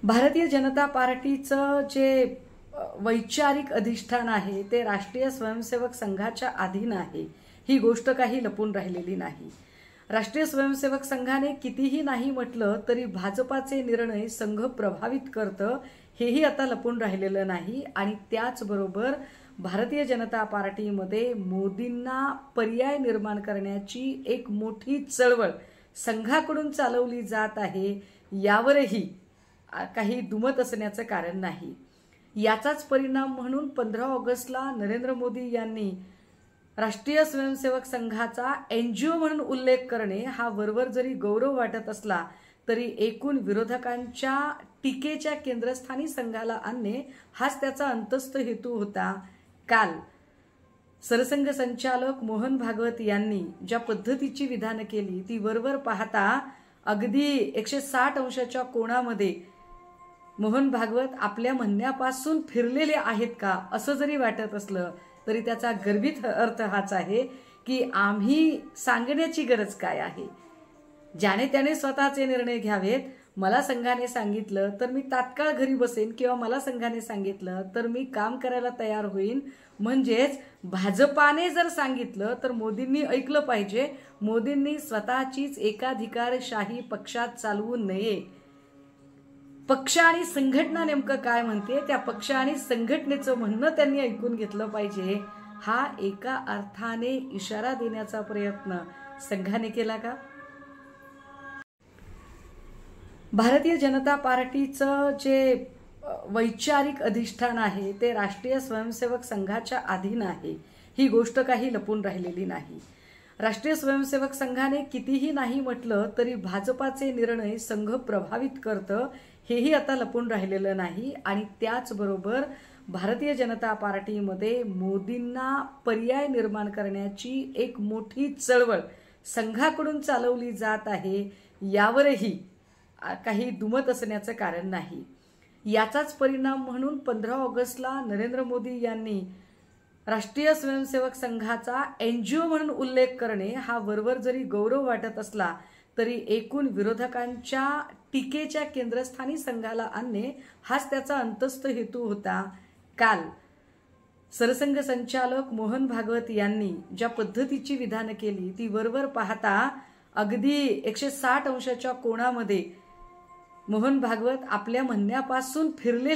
भारतीय जनता पार्टीचं जे वैचारिक अधिष्ठान आहे ते राष्ट्रीय स्वयंसेवक संघाच्या अधीन आहे। ही गोष्ट काही लपून राहिलेली नाही। राष्ट्रीय स्वयंसेवक संघाने कितीही नाही म्हटलं तरी भाजपाचे निर्णय संघ प्रभावित करतं, हेही आता लपून राहिलेलं नाही। आणि त्याचबरोबर भारतीय जनता पार्टीमध्ये मोदींना पर्याय निर्माण करण्याची एक मोठी चळवळ संघाकडून चालवली जात आहे, यावरही काही दुमत असण्याचं कारण नाही। याचाच परिणाम म्हणून 15 ऑगस्टला नरेंद्र मोदी यांनी राष्ट्रीय स्वयंसेवक संघाचा एनजीओ म्हणून उल्लेख करणे हा वरवर जरी गौरव वाटत असला तरी एकूण विरोधकांच्या टीकेच्या केंद्रस्थानी संघाला आणणे हाच त्याचा अंतस्थ हेतू होता। काल सरसंघ संचालक मोहन भागवत यांनी ज्या पद्धतीची विधान केली ती वरवर पाहता अगदी 160 अंशाच्या कोणामध्ये मोहन भागवत आपल्या म्हणण्यापासून फिरलेले आहेत का असं जरी वाटत असलं तरी त्याचा गर्भित अर्थ हाच आहे की आम्ही सांगण्याची गरज काय आहे। ज्याने त्याने स्वतःचे निर्णय घ्यावेत। मला संघाने सांगितलं तर मी तात्काळ घरी बसेन किंवा मला संघाने सांगितलं तर मी काम करायला तयार होईन। म्हणजेच भाजपाने जर सांगितलं तर मोदींनी ऐकलं पाहिजे। मोदींनी स्वतःचीच एकाधिकारशाही पक्षात चालवू नये। पक्ष आणि संघटना नेमकं काय म्हणते त्या पक्ष आणि संघटनेचं म्हणणं त्यांनी ऐकून घेतलं पाहिजे। हा एका अर्थाने इशारा देण्याचा प्रयत्न संघाने केला का? भारतीय जनता पार्टीचं जे वैचारिक अधिष्ठान आहे ते राष्ट्रीय स्वयंसेवक संघाच्या अधीन आहे। ही गोष्ट काही लपून राहिलेली नाही। राष्ट्रीय स्वयंसेवक संघाने कितीही नाही म्हटलं तरी भाजपाचे निर्णय संघ प्रभावित करतं, हेही आता लपून राहिलेलं नाही। आणि त्याचबरोबर भारतीय जनता पार्टीमध्ये मोदींना पर्याय निर्माण करण्याची एक मोठी चळवळ संघाकडून चालवली जात आहे, यावरही काही दुमत असण्याचं कारण नाही। याचाच परिणाम म्हणून 15 ऑगस्टला नरेंद्र मोदी यांनी राष्ट्रीय स्वयंसेवक संघाचा एनजीओ म्हणून उल्लेख करणे हा वरवर जरी गौरव वाटत असला तरी एकूण विरोधकांच्या टीकेच्या केंद्रस्थानी संघाला आणणे हाच त्याचा अंतस्थ हेतू होता। काल सरसंघ संचालक मोहन भागवत यांनी ज्या पद्धतीची विधान केली ती वरवर पाहता अगदी 160 अंशाच्या कोणामध्ये मोहन भागवत आपल्या म्हणण्यापासून फिरलेले